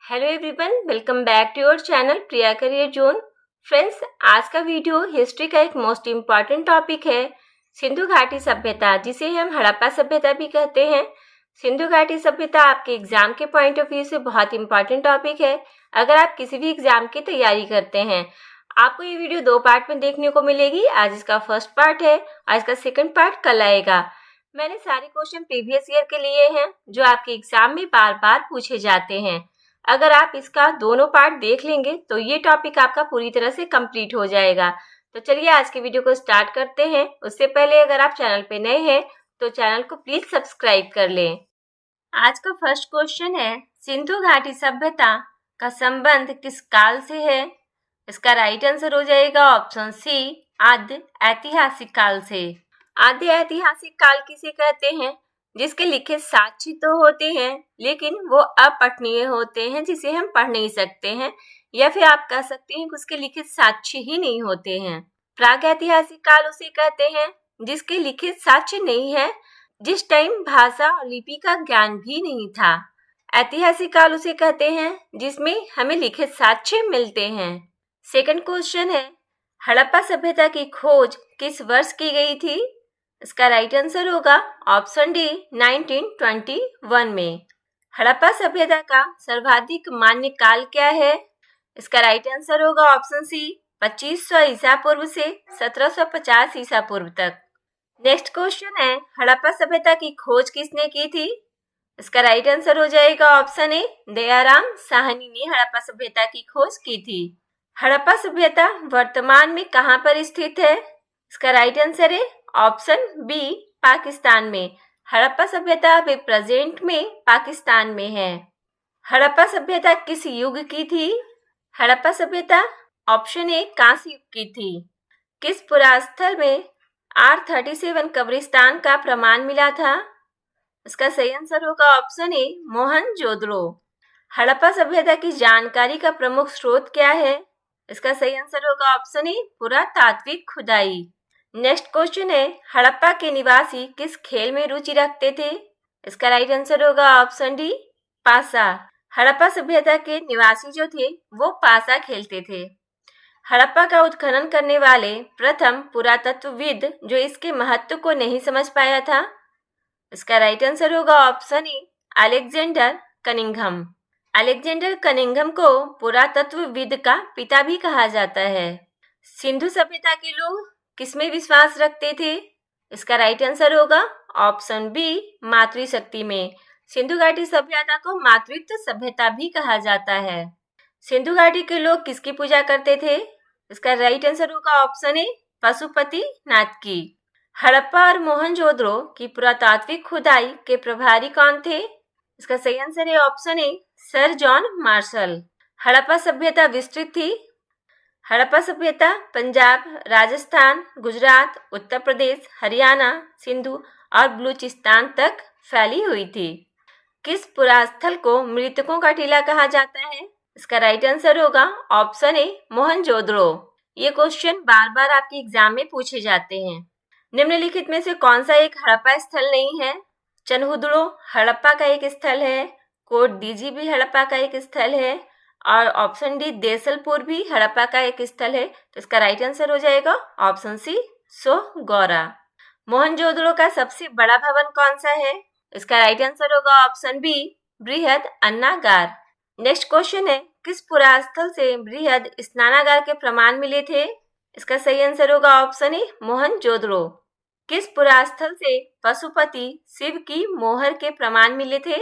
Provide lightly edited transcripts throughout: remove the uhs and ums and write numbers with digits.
Hello everyone, welcome back to your channel Priya career zone. Friends, आज का video history का एक मोस्ट इम्पॉर्टेंट टॉपिक है, सिंधु घाटी सभ्यता, जिसे हम हड़प्पा सभ्यता भी कहते हैं। सिंधु घाटी सभ्यता आपके एग्जाम के पॉइंट ऑफ व्यू से बहुत इंपॉर्टेंट टॉपिक है। अगर आप किसी भी एग्जाम की तैयारी करते हैं, आपको ये वीडियो 2 पार्ट में देखने को मिलेगी। आज इसका फर्स्ट पार्ट है, आज का सेकंड पार्ट कल आएगा। मैंने सारे क्वेश्चन प्रीवियस ईयर के लिए हैं जो आपके एग्जाम में बार बार पूछे जाते हैं। अगर आप इसका दोनों पार्ट देख लेंगे तो ये टॉपिक आपका पूरी तरह से कंप्लीट हो जाएगा। तो चलिए आज की वीडियो को स्टार्ट करते हैं। उससे पहले अगर आप चैनल पे नए हैं तो चैनल को प्लीज सब्सक्राइब कर लें। आज का फर्स्ट क्वेश्चन है, सिंधु घाटी सभ्यता का संबंध किस काल से है? इसका राइट आंसर हो जाएगा ऑप्शन सी, आद्य ऐतिहासिक काल से। आद्य ऐतिहासिक काल किसे कहते हैं? जिसके लिखित साक्ष्य तो होते हैं लेकिन वो अपठनीय होते हैं, जिसे हम पढ़ नहीं सकते हैं, या फिर आप कह सकते हैं कि उसके लिखित साक्ष्य ही नहीं होते हैं। प्रागैतिहासिक काल उसे कहते हैं जिसके लिखित साक्ष्य नहीं है, जिस टाइम भाषा और लिपि का ज्ञान भी नहीं था। ऐतिहासिक काल उसे कहते हैं जिसमें हमें लिखित साक्ष्य मिलते हैं। सेकंड क्वेश्चन है, हड़प्पा सभ्यता की खोज किस वर्ष की गई थी? इसका राइट आंसर होगा ऑप्शन डी, 1921 में। हड़प्पा सभ्यता का सर्वाधिक मान्य काल क्या है? इसका राइट आंसर होगा ऑप्शन सी, 2500 ईसा पूर्व से 1750 ईसा पूर्व तक। नेक्स्ट क्वेश्चन है, हड़प्पा सभ्यता की खोज किसने की थी? इसका राइट आंसर हो जाएगा ऑप्शन ए, दयाराम साहनी ने हड़प्पा सभ्यता की खोज की थी। हड़प्पा सभ्यता वर्तमान में कहाँ पर स्थित है? इसका राइट आंसर है ऑप्शन बी, पाकिस्तान में। हड़प्पा सभ्यता अभी प्रेजेंट में पाकिस्तान में है। हड़प्पा सभ्यता किस युग की थी? हड़प्पा सभ्यता ऑप्शन ए, कांस्य युग की थी। किस पुरास्थल में R37 कब्रिस्तान का प्रमाण मिला था? इसका सही आंसर होगा ऑप्शन ए, मोहनजोदड़ो। हड़प्पा सभ्यता की जानकारी का प्रमुख स्रोत क्या है? इसका सही आंसर होगा ऑप्शन ए, पुरातात्विक खुदाई। नेक्स्ट क्वेश्चन है, हड़प्पा के निवासी किस खेल में रुचि रखते थे? इसका राइट आंसर होगा ऑप्शन डी, पासा। हड़प्पा सभ्यता के निवासी जो थे वो पासा खेलते थे। हड़प्पा का उत्खनन करने वाले प्रथम पुरातत्वविद जो इसके महत्व को नहीं समझ पाया था? इसका राइट आंसर होगा option A, Alexander Cunningham. Alexander Cunningham को पुरातत्वविद का पिता भी कहा जाता है। सिंधु सभ्यता के लोग किसमें विश्वास रखते थे? इसका राइट आंसर होगा ऑप्शन बी, मातृशक्ति में। सिंधु घाटी सभ्यता को मातृत्व सभ्यता भी कहा जाता है। सिंधु घाटी के लोग किसकी पूजा करते थे? इसका राइट आंसर होगा ऑप्शन ए, पशुपति नाथ की। हड़प्पा और मोहनजोदड़ो की पुरातात्विक खुदाई के प्रभारी कौन थे? इसका सही आंसर है option A, sir John Marshall. Harappa सभ्यता विस्तृत थी। हड़प्पा सभ्यता पंजाब, राजस्थान, गुजरात, उत्तर प्रदेश, हरियाणा, सिंधु और बलूचिस्तान तक फैली हुई थी। किस पुरास्थल को मृतकों का टीला कहा जाता है? इसका राइट आंसर होगा ऑप्शन ए, मोहनजोदड़ो। ये क्वेश्चन बार बार आपके एग्जाम में पूछे जाते हैं। निम्नलिखित में से कौन सा एक हड़प्पा स्थल नहीं है? चनहुदड़ो हड़प्पा का एक स्थल है, कोट डीजी भी हड़प्पा का एक स्थल है, और ऑप्शन डी, देसलपुर भी हड़प्पा का एक स्थल है। तो इसका राइट आंसर हो जाएगा ऑप्शन सी, सोगौरा। मोहनजोदड़ो का सबसे बड़ा भवन कौन सा है? इसका राइट आंसर होगा ऑप्शन बी, बृहद अन्नागार। नेक्स्ट क्वेश्चन है, किस पुरास्थल से बृहद स्नानागार के प्रमाण मिले थे? इसका सही आंसर होगा ऑप्शन ए, मोहनजोदड़ो। किस पुरास्थल से पशुपति शिव की मोहर के प्रमाण मिले थे?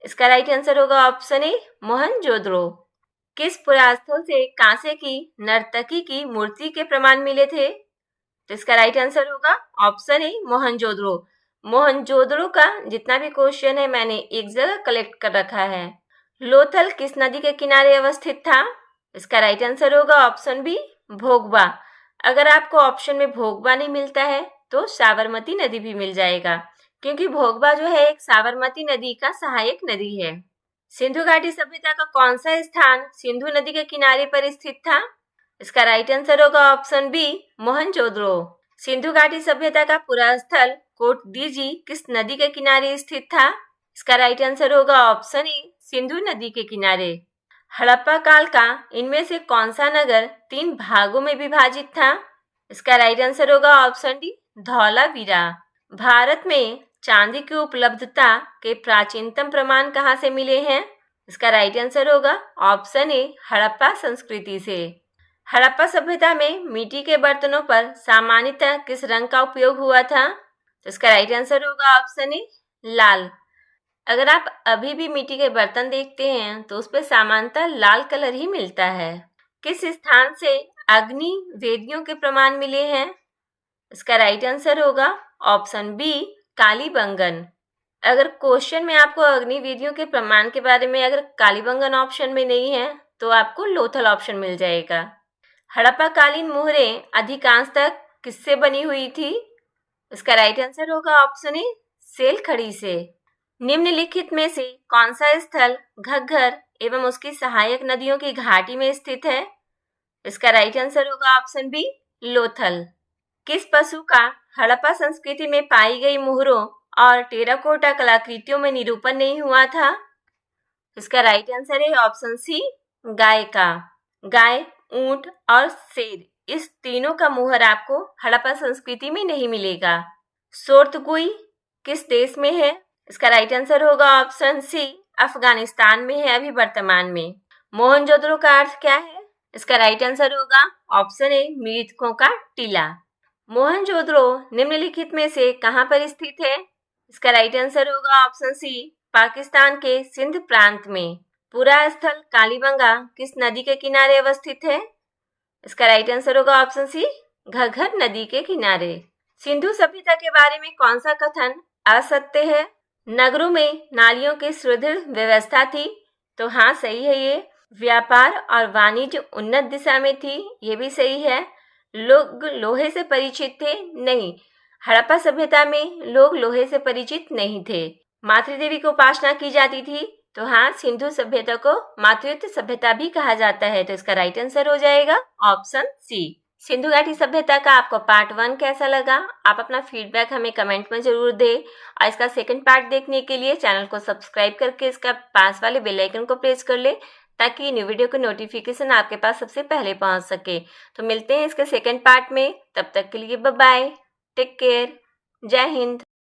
इसका राइट आंसर होगा ऑप्शन ए, मोहनजोदड़ो। किस पुरास्थल से कांसे की नर्तकी की मूर्ति के प्रमाण मिले थे? तो इसका राइट आंसर होगा ऑप्शन ए, मोहनजोदड़ो। मोहनजोदड़ो का जितना भी क्वेश्चन है मैंने एक जगह कलेक्ट कर रखा है। लोथल किस नदी के किनारे अवस्थित था? इसका राइट आंसर होगा ऑप्शन बी, भोगवा। अगर आपको ऑप्शन में भोगवा नहीं मिलता है तो साबरमती नदी भी मिल जाएगा, क्योंकि भोगवा जो है एक साबरमती नदी का सहायक नदी है। सिंधु घाटी सभ्यता का कौन सा स्थान सिंधु नदी के किनारे पर स्थित था? इसका राइट आंसर होगा ऑप्शन बी, मोहनजोदड़ो। सिंधु घाटी सभ्यता का पुरास्थल कोट डीजी किस नदी के किनारे स्थित था? इसका राइट आंसर होगा ऑप्शन ए, सिंधु नदी के किनारे। हड़प्पा काल का इनमें से कौन सा नगर 3 भागों में विभाजित था? इसका राइट आंसर होगा ऑप्शन डी, धौलावीरा। भारत में चांदी की उपलब्धता के प्राचीनतम प्रमाण कहाँ से मिले हैं? इसका राइट आंसर होगा ऑप्शन ए, हड़प्पा संस्कृति से। हड़प्पा सभ्यता में मिट्टी के बर्तनों पर सामान्यतः किस रंग का उपयोग हुआ था? तो इसका राइट आंसर होगा ऑप्शन ए, लाल। अगर आप अभी भी मिट्टी के बर्तन देखते हैं तो उस पर सामान्यतः लाल कलर ही मिलता है। किस स्थान से अग्नि वेदियों के प्रमाण मिले हैं? इसका राइट आंसर होगा ऑप्शन बी, कालीबंगन। अगर क्वेश्चन में आपको अग्नि वेदियों के प्रमाण के बारे में अगर कालीबंगन ऑप्शन में नहीं है तो आपको लोथल ऑप्शन मिल जाएगा। हड़प्पा कालीन मोहरें अधिकांशतः किससे बनी हुई थी? इसका राइट आंसर होगा ऑप्शन ए, सेल खड़ी से। निम्नलिखित में से कौन सा स्थल घग्गर एवं उसकी सहायक नदियों की घाटी में स्थित है? इसका राइट आंसर होगा ऑप्शन बी, लोथल। किस पशु का हड़प्पा संस्कृति में पाई गई मोहरों और टेराकोटा कलाकृतियों में निरूपण नहीं हुआ था? इसका राइट आंसर है ऑप्शन सी, गाय का। गाय, ऊंट और शेर, इस तीनों का मोहर आपको हड़प्पा संस्कृति में नहीं मिलेगा। सोर्तगुई किस देश में है? इसका राइट आंसर होगा ऑप्शन सी, अफगानिस्तान में है अभी वर्तमान में। मोहनजोदड़ो का अर्थ क्या है? इसका राइट आंसर होगा ऑप्शन ए, मृतकों का टीला। मोहनजोदड़ो निम्नलिखित में से कहां पर स्थित है? इसका राइट आंसर होगा ऑप्शन सी, पाकिस्तान के सिंध प्रांत में। पूरा स्थल कालीबंगा किस नदी के किनारे अवस्थित है? इसका राइट आंसर होगा ऑप्शन सी, घग्गर नदी के किनारे। सिंधु सभ्यता के बारे में कौन सा कथन असत्य है? नगरों में नालियों की सुदृढ़ व्यवस्था थी, तो हाँ सही है ये। व्यापार और वाणिज्य उन्नत दिशा में थी, ये भी सही है। लोग लोहे से परिचित थे, नहीं, हड़प्पा सभ्यता में लोग लोहे से परिचित नहीं थे। मातृदेवी को उपासना की जाती थी, तो हाँ, सिंधु सभ्यता को मातृत्व सभ्यता भी कहा जाता है, तो इसका राइट आंसर हो जाएगा ऑप्शन सी। सिंधु घाटी सभ्यता का आपको पार्ट 1 कैसा लगा? आप अपना फीडबैक हमें कमेंट में जरूर दें और इसका सेकंड पार्ट देखने के लिए चैनल को सब्सक्राइब करके इसका पास वाले बेल आइकन को प्रेस कर ले ताकि न्यू वीडियो का नोटिफिकेशन आपके पास सबसे पहले पहुंच सके। तो मिलते हैं इसके सेकंड पार्ट में, तब तक के लिए बाय बाय, टेक केयर, जय हिंद।